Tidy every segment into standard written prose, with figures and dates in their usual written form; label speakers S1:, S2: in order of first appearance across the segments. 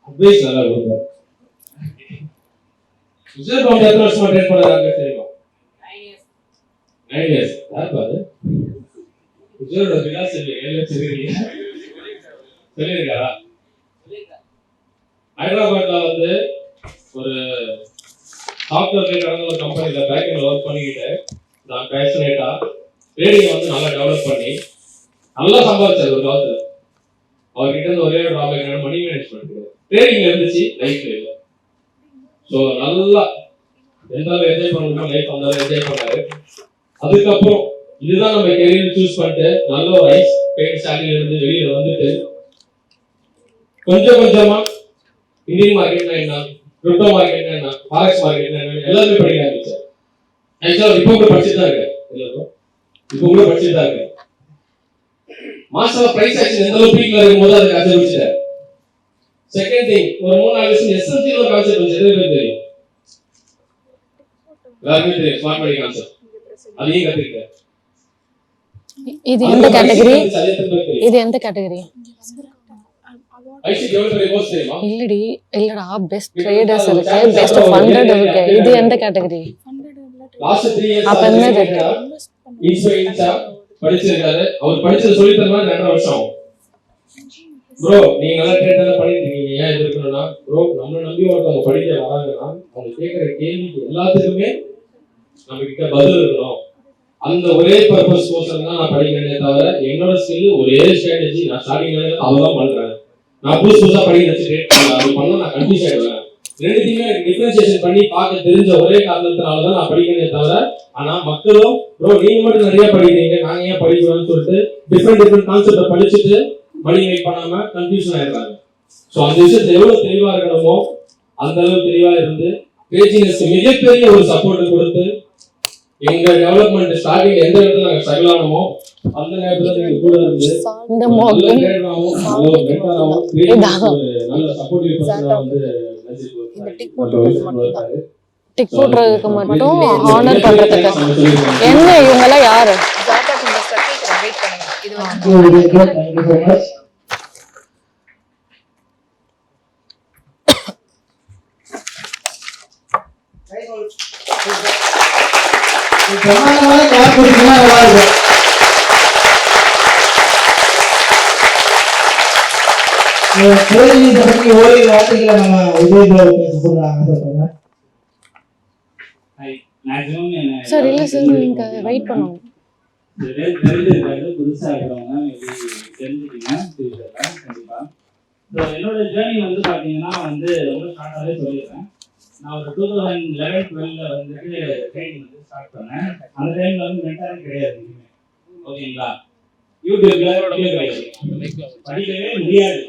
S1: Advice நல்லா கொடுப்பாரு. Reserve bank எத்தனை வருஷமா ட்ரேட் பண்றாங்க தெரியுமா? 9 இயர்ஸ். யார் பாரு ரிசர்வ் பிலாசபி எல்லாம் சொல்லியிருக்காரா? ஹைதராபாத்ல வந்து ஒரு சாஃப்ட்வேர் கடந்த ஒரு கம்பெனியில் பேக்கிங்ல ஒர்க் பண்ணிக்கிட்டு நான் பேஷனேட்டா ட்ரேடிங்கை வந்து நல்லா டெவலப் பண்ணி நல்லா சம்பாதிச்சார் ஒரு காலத்துல. அவர்கிட்ட இருந்து ஒரே ஒரு ட்ராபேக் என்னன்னா மணி மேனேஜ்மெண்ட். ட்ரேடிங்ல இருந்துச்சு, லைஃப்ல இல்லை. ஸோ நல்லா எந்த அளவு என்ஜாய் பண்ணணுமோ லைஃப் அந்த அளவு என்ஜாய் பண்ணாரு. அதுக்கப்புறம் இதுதான் நம்ம கெரியர் சூஸ் பண்ணிட்டு நல்ல ஒரு ஐஸ் பெயிண்ட் ஸ்டார்டிங்ல இருந்து வெளியில வந்துட்டு கொஞ்சம் கொஞ்சமா இந்தியன் மார்க்கெட்னா என்ன, கிரிப்டோ மார்க்கெட்னா என்ன, ஃபாரெக்ஸ் மார்க்கெட்னா என்ன எல்லாமே படிக்க ஆரம்பிச்சார். ஆக்சுவலா இப்போ கூட படிச்சுட்டு தான் இருக்காரு. எல்லாரும் இப்போ கூட படிச்சுட்டு தான் இருக்காரு. மாசம் பிரைஸ் ஆக்ஷன் எந்த அளவுக்கு பீக்ல இருக்கும்போது அதுக்கு ஆரம்பிச்சார். செகண்ட் திங், ஒரு 3-4 வருஷம் எஸ்எம்சி ஒரு கான்செப்ட் வந்து எதுவுமே தெரியும், எல்லாருமே தெரியும், ஸ்மார்ட் மணி கான்செப்ட். அதையும் கத்துக்கிட்டார்.
S2: இது எந்த கேட்டகரி? இது எந்த கேட்டகரி? இல்லடி இல்லடா, பெஸ்ட் ட்ரேடர்ஸ் இருக்கு, பெஸ்ட் ஃபண்டட் இருக்கு. இது எந்த கேட்டகரி? அப்ப என்னது
S1: படிச்சிருக்காரு. அவர் படிச்சது சொல்லி தர மாதிரி 2.5 வருஷம் ஆகும். ப்ரோ நீங்க நல்லா ட்ரேட் பண்ணிட்டு இருக்கீங்க, ஏன் இது இருக்கணும்னா ப்ரோ நம்மளை நம்பி ஒருத்தவங்க படிக்க வராங்கன்னா அவங்க கேட்கிற கேள்விக்கு எல்லாத்துக்குமே நம்ம கிட்ட பதில் இருக்கணும். அந்த ஒரே பர்பஸ் கோசம் தான் நான் படிக்கிறேனே தவிர என்னோட ஸ்கில் ஒரே ஸ்ட்ராட்டஜி நான் ஸ்டார்டிங்ல அவ்வளவுதான் பண்றேன். நான் புதுசா படிக்க வச்சு ட்ரேட் பண்ணல, அது பண்ண நான் கன்ஃபியூஸ் ஆயிடுவேன். ரெண்டுத்தையுமே டிஃபரன்சியேஷன் பண்ணி பார்க்க தெரிஞ்ச ஒரே காரணத்தினாலதான் நான் படிக்கிறேனே தவிர, ஆனா மக்களும் ப்ரோ நீங்க மட்டும் நிறைய படிக்கிறீங்க நாங்க ஏன் படிக்கணும்னு சொல்லிட்டு டிஃப்ரெண்ட் கான்செப்டை படிச்சுட்டு மணி மேக் பண்ணாம கன்ஃபியூஷன் ஆயிடுறாங்க. ஸோ அந்த விஷயத்தை எவ்வளவு தெளிவா இருக்கணுமோ அந்த அளவு தெளிவா இருந்து பேஜினஸ் மிகப்பெரிய ஒரு சப்போர்ட் கொடுத்து எங்க டெவலப்மெண்ட் ஸ்டார்டிங் எந்த இடத்துல நாங்க ஸ்ட்ரகிள் ஆனோமோ அந்த நேரத்துல நீங்க கூட இருந்து நல்ல சப்போர்ட்டிவ் பர்சனா வந்து
S2: டிக் போடுறதுக்கு மட்டும் ஹானர் பண்றதுக்கு என்ன இவங்க எல்லாம் யாரு? சார் இல்ல சார் நீங்க வெயிட் பண்ணுங்க.
S3: புதுசா இருக்கிறவங்க தெரிஞ்சுக்கீங்க கண்டிப்பா. என்னோட ஜேர்னி வந்து பாத்தீங்கன்னா வந்து ரொம்ப ஷார்ட்டாவே சொல்லிடுறேன். நான் ஒரு 2011-12 வந்துட்டு ட்ரைனிங் வந்து ஸ்டார்ட் பண்ணேன். அந்த டைம்ல வந்து மென்டாரிங் கிடையாது, ஓகேங்களா? யூடியூப்ல கிடையாது, படிக்கவே முடியாது.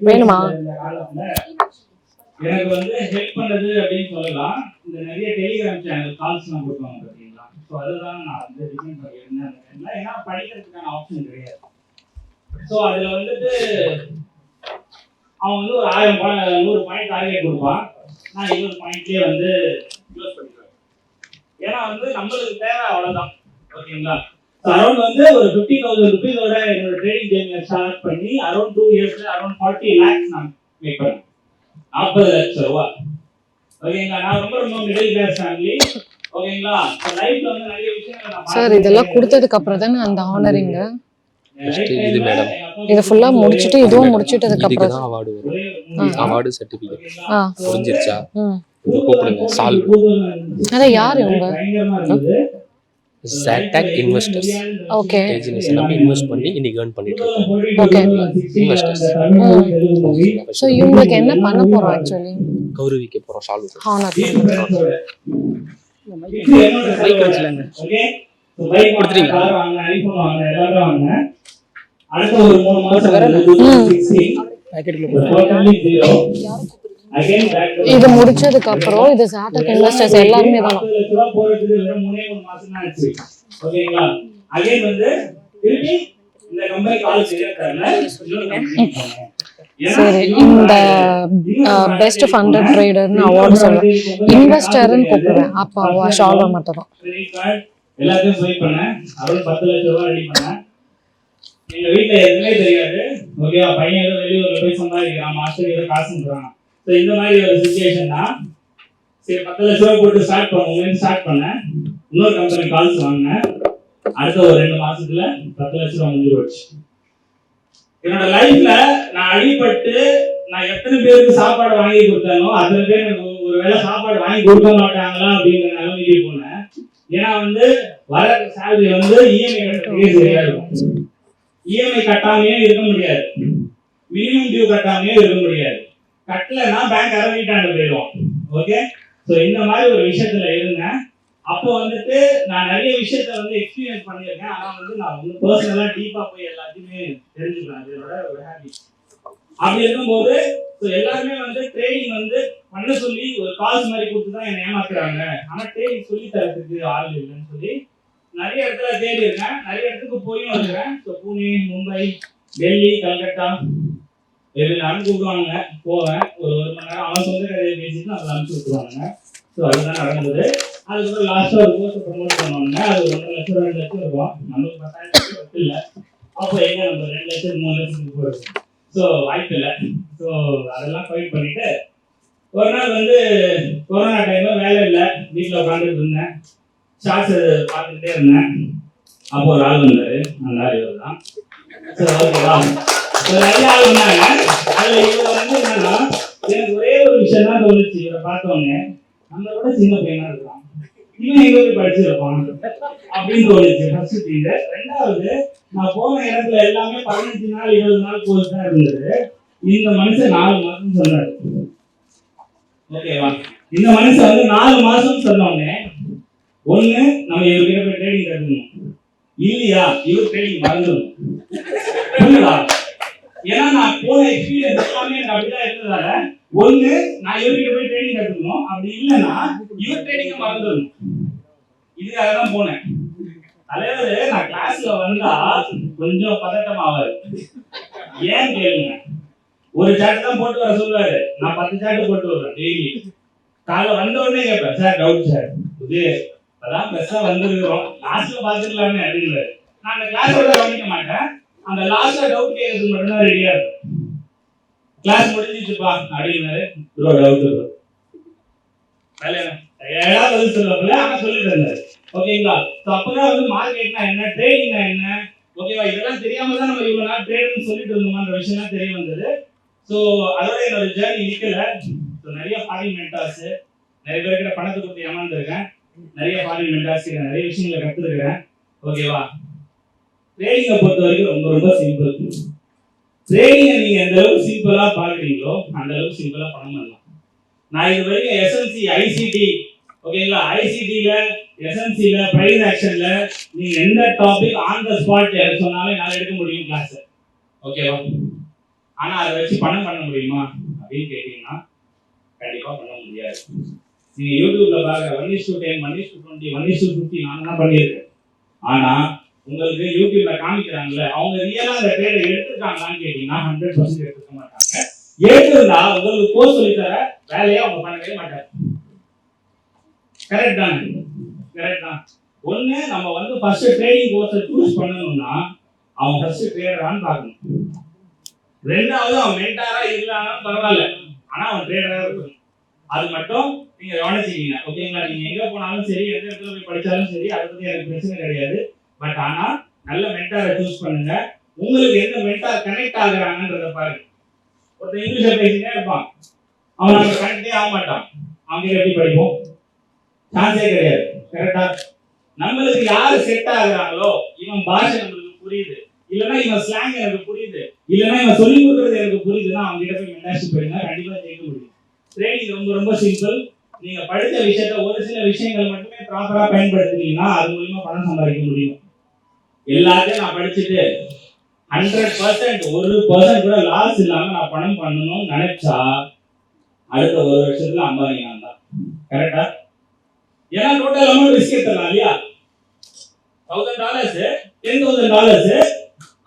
S2: வேணுமா?
S3: எனக்கு வந்து ஹெல்ப் பண்ணது அப்படின்னு சொல்லலாம். இந்த நிறைய டெலிகிராம் சேனல் கால்ஸ்லாம் கொடுப்பாங்க பார்த்தீங்களா, ஸோ அதுதான் நான் வந்து டிசைன் பண்ணியிருந்தேன் அந்த டைம்ல. ஏன்னா படிக்கிறதுக்கான ஆப்ஷன் கிடையாது. ஸோ அதில் வந்துட்டு அவன் வந்து ஒரு 100 பாயிண்ட் டார்கெட் கொடுப்பான். நான் 20 பாயிண்ட்லேயே வந்து க்ளோஸ் பண்ணிடுவேன். ஏன்னா வந்து நம்மளுக்கு தேவை அவ்வளோதான், ஓகேங்களா? ஸோ அரௌண்ட் வந்து ஒரு 50,000 ருபீஸோட என்னோட ட்ரேடிங் ஜேர்னியை ஸ்டார்ட் பண்ணி அரௌண்ட் 2 இயர்ஸ்ல அரௌண்ட் 40 lakhs நான் மேக் பண்ணேன். 40 லட்சம் ரூபாய், ஓகேங்களா? நான் ரொம்ப மிடில் கிளாஸ் ஃபேமிலி, ஓகேங்களா? லைஃப்ல வந்து நிறைய விஷயங்கள்
S2: சார் இதெல்லாம் கொடுத்ததுக்கு அப்புறம் தானே அந்த ஆனரிங்.
S4: இது மேடம்
S2: இத ஃபுல்லா முடிச்சிட்டு இதுவும் முடிச்சிட்டதுக்கு அப்புறம்
S4: தான் அவார்டு வரும். அவார்டு சர்டிபிகேட் முடிஞ்சிருச்சா இது கூப்பிடுங்க சால்வ்.
S2: அத யார் இவங்க?
S4: Zattac investors.
S2: ஓகே.
S4: ஏஜென்சி நம்ம இன்வெஸ்ட் பண்ணி இன்னைக்கு earn பண்ணிட்டு இருக்கோம்.
S2: ஓகே.
S4: இன்வெஸ்டர்ஸ்.
S2: சோ இவங்களுக்கு என்ன பண்ண போறோம் एक्चुअली?
S4: கௌரவிக்க போறோம் சால்வ்.
S2: ஹானர்.
S3: பைக் வச்சலங்க. ஓகே. சோ பைக் கொடுத்துறீங்க. கார் வாங்க, ஐபோன் வாங்க, எல்லாரும் வாங்க. அடுத்த ஒரு 3 மாசம் வர 16 பாக்கெட்ல டோட்டலி 0. அகைன்
S2: இது முடிச்சதுக்கு அப்புறம் இது Zattac இன்வெஸ்டர்ஸ் எல்லாரும் தான்
S3: போறதுக்கு வெறும் 3 மாசம் தான் ஆச்சு, ஓகேங்களா? அகைன் வந்து திருப்பி இந்த கம்பெனி கால் செய்யறதுல
S2: சரி இந்த பெஸ்ட் ஃபண்டட் ட்ரேடர்னு அவார்டு சொல்றேன், இன்வெஸ்டர்னு கூப்பிடுவேன். அப்ப ஷால்வா மட்டும் தான்
S3: எல்லாத்தையும் ஸ்வைப் பண்ணேன். அரௌண்ட் 10 லட்சம் ரூபாய் ரெடி பண்ணேன். எங்க வீட்டுல எதுவுமே தெரியாது. ஓகேவா? பையன் ஏதோ வெளியூர்ல போய் சம்பாதிக்கிறான், மாஸ்டர் ஏதோ காசுன்றான். ஸோ இந்த மாதிரி ஒரு சுச்சுவேஷன் தான். சரி 10 லட்ச ரூபா போட்டு ஸ்டார்ட் பண்ணேன். இன்னொரு கம்பெனி கால்ஸ் வாங்கினேன். அடுத்த ஒரு 2 மாசத்துல 10 லட்ச ரூபா முடிஞ்சு போச்சு. என்னோட லைஃப்ல நான் அடிபட்டு நான் எத்தனை பேருக்கு சாப்பாடு வாங்கி கொடுத்தானோ அத்தனை பேர் எனக்கு ஒரு வேளை சாப்பாடு வாங்கி கொடுக்க மாட்டாங்களா அப்படிங்கிற நிலைமைக்கு போனேன். ஏன்னா வர சேலரி இஎம்ஐ கட்டுறதுக்கே சரியா இருக்கும். இஎம்ஐ கட்டாமையே இருக்க முடியாது, மினிமம் டியூ கட்டாமையே இருக்க முடியாது. கட்டலைன்னா பேங்க் வீட்டாண்டு போயிடுவோம். ஓகே, ஸோ இந்த மாதிரி ஒரு விஷயத்துல இருந்தேன். அப்போ நான் நிறைய விஷயத்த எக்ஸ்பீரியன்ஸ் பண்ணியிருக்கேன். ஆனால் நான் பர்சனலா டீப்பா போய் எல்லாத்தையுமே தெரிஞ்சுக்கிறேன். இதோட ஒரு ஹேபிட். அப்படி இருக்கும்போது எல்லாருமே ட்ரேடிங் பண்ண சொல்லி ஒரு கால்ஸ் மாதிரி கொடுத்து தான் என்னை ஏமாத்துறாங்க. ஆனா ட்ரேடிங் சொல்லி தரத்துக்கு ஆள் இல்லைன்னு சொல்லி நிறைய இடத்துல தேடி இருக்கேன். நிறைய இடத்துக்கு போயும் இருக்கிறேன். ஸோ புனே, மும்பை, டெல்லி, கல்கட்டா எல்லாரும் கூப்பிடுவாங்க. போவேன், ஒரு 1 மணி நேரம் அவன் சொந்த கதையை பேசிட்டு அதை அனுப்பிச்சு விட்டுருவாங்க. ஸோ அதுதான் நடந்தது. அதுக்கப்புறம் லாஸ்ட்டாக ஒரு கோர்ஸை ப்ரமோட் பண்ணுவாங்க. அது 1.5 லட்சம் 2 லட்சம் இருக்கும். நமக்கு 10,000 லட்சம் இல்லை. அப்போ எங்க நம்ம 2 லட்சம் 3 லட்சத்துக்கு போகிறது. ஸோ வாய்ப்பு இல்லை. ஸோ அதெல்லாம் ஃபைட் பண்ணிட்டு ஒரு நாள் கொரோனா டைம்ல வேலை இல்லை, வீட்டில் உட்காந்துட்டு இருந்தேன். ஷார்ட்ஸ் பார்த்துக்கிட்டே இருந்தேன். அப்போ ஒரு ஆள் வந்தாரு. அந்த ஆள் இவர் தான். ஸோ ஓகேவா, நிறைய ஆள் வந்தாங்க. அதில் இவர் என்னன்னா எனக்கு ஒரே ஒரு விஷயம் தான் தோணுச்சு. இவரை பார்த்தோன்னே நம்மளோட சின்ன பையனா இருக்கலாம், இவன் எங்க போய் படிச்சிருப்பான் அப்படின்னு தோணுச்சு ஃபர்ஸ்ட் திங். ரெண்டாவது, நான் போன இடத்துல எல்லாமே 15 நாள் 20 நாள் கோர்ஸ் தான் இருந்தது. இந்த மனுஷன் 4 மாசம் சொன்னாரு. ஓகேவா, இந்த மனுஷன் 4 மாசம் சொன்னோடனே ஒண்ணு நம்ம இவர்கிட்ட போய் ட்ரேடிங் கற்றுக்கணும், இல்லையா இவர் ட்ரேடிங் மறந்துடும். ஏன்னா நான் போன எக்ஸ்பீரியன்ஸ் எல்லாமே எனக்கு அப்படிதான் இருந்ததால ஒண்ணு நான் இவர்கிட்ட போய் ட்ரேடிங் கற்றுக்கணும், அப்படி இல்லைன்னா இவர் ட்ரேடிங்க மறந்துடணும். இதுக்காக தான் போனேன். தலைவர் நான் கிளாஸ்ல வந்தா கொஞ்சம் பதட்டம் ஆவாரு. ஏன் கேளுங்க, ஒரு சாட் தான் போட்டு வர சொல்லுவாரு. நான் 10 சாட் போட்டு வருவேன் டெய்லி. காலைல வந்த உடனே கேட்பேன், சார் டவுட் சார், இது அதான் பெருசா வந்துருக்கிறோம், லாஸ்ட்ல பாத்துக்கலாமே அப்படின்னு. நான் அந்த கிளாஸோட கவனிக்க மாட்டேன். அந்த லாஸ்ட்ல டவுட் கேட்கறதுக்கு மட்டும் தான் ரெடியா இருக்கும். கிளாஸ் முடிஞ்சிச்சுப்பா அப்படின்னாரு, ப்ரோ டவுட் ப்ரோ ஏதாவது பதில் சொல்லல, ஆனா சொல்லிட்டு இருந்தாரு. ஓகேங்களா, அப்பதான் மார்க்கெட்னா என்ன, ட்ரேடிங்னா என்ன, ஓகேவா, இதெல்லாம் தெரியாம தான் நம்ம இவ்வளவு நாள் ட்ரேடிங் சொல்லிட்டு இருந்தோம்ன்ற விஷயம் தெரிய வந்தது. ஸோ அதோட என்னோட ஜேர்னி நிக்கல. ஸோ நிறைய ஃபாரின் மென்டார்ஸ், நிறைய பேர்கிட்ட பணத்தை கொடுத்து ஏமாந்துருக்கேன். நிறைய ஃபாரின் மென்டார்ஸ் நிறைய விஷயங்களை கற்றுருக்கிறேன். ஓகேவா, ட்ரேடிங்கை பொறுத்த வரைக்கும் ரொம்ப ரொம்ப சிம்பிள். ட்ரேடிங்கை நீங்க எந்த அளவுக்கு சிம்பிளா பாக்குறீங்களோ அந்த அளவுக்கு சிம்பிளா பணம் பண்ணலாம். நான் இது வரைக்கும் எஸ்என்சி, ஐசிடி, ஓகேங்களா, ஐசிடில, எஸ்என்சில, பிரைஸ் ஆக்ஷன்ல நீங்க எந்த டாபிக் ஆன் த ஸ்பாட் சொன்னாலும் என்னால எடுக்க முடியும் கிளாஸ். ஓகேவா, ஆனா அதை வச்சு பணம் பண்ண முடியுமா அப்படின்னு கேட்டீங்கன்னா கண்டிப்பா பண்ண முடியாது. நீங்க யூடியூப்ல பாருங்க 1:10, 1:20, 1:50 நான் தான் பண்ணியிருக்கேன். ஆனா உங்களுக்கு யூடியூப்ல காமிக்கிறாங்கல்ல, அவங்க ரியலா அந்த ட்ரேடை எடுத்துருக்காங்களான்னு கேட்டீங்கன்னா 100% எடுத்துக்க மாட்டாங்க. எடுத்திருந்தா உங்களுக்கு கோர்ஸ் சொல்லி தர வேலையை அவங்க பண்ணவே மாட்டாங்க. கரெக்ட் தான், கரெக்ட் தான். ஒண்ணு நம்ம ஃபர்ஸ்ட் ட்ரேடிங் கோர்ஸை சூஸ் பண்ணணும்னா அவன் ஃபர்ஸ்ட் ட்ரேடரான்னு பார்க்கணும். ரெண்டாவது அவன் மென்டாரா இல்லாம பரவாயில்ல, ஆனா அவன் ட்ரேடரா இருக்கணும். அது மட்டும் நீங்க கவனிச்சிட்டீங்க. ஓகேங்களா, நீங்க எங்க போனாலும் சரி, எந்த இடத்துல போய் படிச்சாலும் சரி, அதை பத்தி எனக்கு பிரச்சனை கிடையாது. பட் ஆனா நல்ல மென்டாரை சூஸ் பண்ணுங்க. உங்களுக்கு எந்த மென்டார் கனெக்ட் ஆகுறாங்கன்றத பாருங்க. ஒருத்தர் இங்கிலீஷ்ல பேசிட்டே இருப்பான், அவன் நம்ம கனெக்டே ஆக மாட்டான். அவங்க எப்படி படிப்போம்? சான்ஸே கிடையாது. கரெக்டா, நம்மளுக்கு யாரு செட் ஆகுறாங்களோ, இவன் பாஷை நம்மளுக்கு புரியுது, இல்லைன்னா இவன் ஸ்லாங் எனக்கு புரியுது, இல்லைன்னா இவன் சொல்லி கொடுக்கறது எனக்கு புரியுதுன்னா அவங்க கிட்ட போய் மென்டார்ஷிப் எடுங்க, கண்டிப்பா ஜெயிக்க முடியும். ட்ரேடிங் ரொம்ப ரொம்ப சிம்பிள். நீங்க படித்த விஷயத்த ஒரு சில விஷயங்கள் மட்டுமே ப்ராப்பரா பயன்படுத்துனீங்கன்னா அது மூலமா பணம் சம்பாதிக்க முடியும். எல்லாத்தையும் நான் படிச்சுட்டு 100% 1% கூட லாஸ் இல்லாம நான் பணம் பண்ணணும்னு நினைச்சா அடுத்த 1 வருஷத்துல அம்பானி நான் தான். கரெக்டா? ஏன்னா டோட்டல் அமௌண்ட் ரிஸ்க் எடுத்துடலாம் இல்லையா? $1,000 $10,000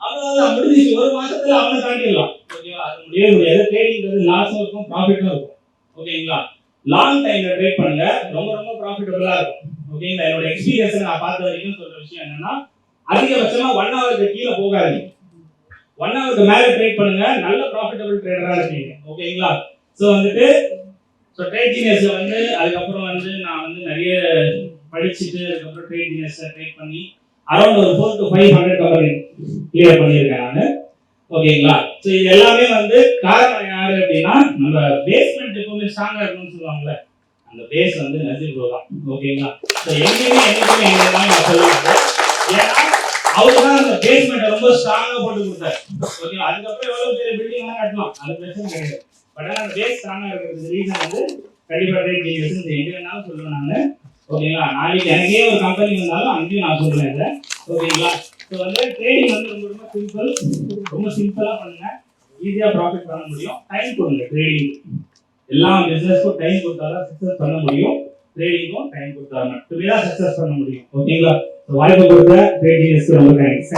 S3: அவ்வளவுதான் முடிஞ்சிச்சு. 1 மாசத்துல அவனை தாண்டிடலாம். ஓகேவா, அது முடியவே முடியாது. ட்ரேடிங்கிறது லாஸும் இருக்கும், ப்ராஃபிட்டும் இருக்கும். ஓகேங்களா, லாங் டைம்ல ட்ரேட் பண்ணுங்க, ரொம்ப ரொம்ப ப்ராஃபிட்டபிளா இருக்கும். ஓகேங்களா, என்னோட எக்ஸ்பீரியன்ஸ்ல நான் பார்த்த வரைக்கும் சொல்ற விஷயம் என்னன்னா அதிகபட்சமா 1 ஹவருக்கு கீழே போகாதீங்க. 1 ஹவருக்கு மேல ட்ரேட் பண்ணுங்க, நல்ல ப்ராஃபிட்டபிள் ட்ரேடரா இருப்பீங்க. ஓகேங்களா? ஸோ வந்துட்டு ட்ரேட் ஜீனியஸ்ல வந்து அதுக்கப்புறம் வந்து நான் வந்து நிறைய படிச்சுட்டு அதுக்கப்புறம் ட்ரேட் ஜீனியஸ்ல ட்ரேட் பண்ணி அரௌண்ட் ஒரு 4 to 500 கம்பெனி கிளியர் பண்ணியிருக்கேன் நான். ஓகேங்களா? ஸோ இது எல்லாமே வந்து காரணம் யாரு அப்படின்னா, நம்ம பேஸ்மெண்ட் எப்பவுமே ஸ்ட்ராங்கா இருக்கணும்னு சொல்லுவாங்கல்ல, அந்த பேஸ் வந்து நசீர் ப்ரோ தான். ஓகேங்களா? ஸோ எங்கேயுமே எங்கேயுமே நான் சொல்லுவேன், ஏன்னா அவர் தான் அந்த பேஸ்மெண்ட்டை ரொம்ப ஸ்ட்ராங்கா போட்டு கொடுத்தாரு. ஓகேங்களா? அதுக்கப்புறம் எவ்வளவு பெரிய பில்டிங் எல்லாம் கட்டலாம், அது பிரச்சனை கிடையாது. பட் ஆனால் அந்த பேஸ் ஸ்ட்ராங்கா இருக்கிறது ரீசன் வந்து கண்டிப்பா ட்ரேட் ஜீனியஸ் எங்க வேணாலும் சொல்லுவேன் நான். ஓகேங்களா? நாளைக்கு எனக்கே ஒரு கம்பெனி வந்தாலும் அங்கேயும் நான் சொல்லுவேன் இதை. ஓகேங்களா? ஸோ வந்து ட்ரேடிங் வந்து ரொம்ப சிம்பிளா பண்ணுங்க, ஈஸியா ப்ராஃபிட் பண்ண முடியும். டைம் கொடுங்க ட்ரேடிங். எல்லா பிசினஸ்க்கும் டைம் கொடுத்தாதான் சக்சஸ் பண்ண முடியும். ட்ரேடிங்கும் டைம் கொடுத்தா மட்டுமே தான் சக்சஸ் பண்ண முடியும். ஓகேங்களா? வாய்ப்பு கொடுத்த ட்ரேட் ஜீனியஸ்க்கு ரொம்ப தேங்க்ஸ்.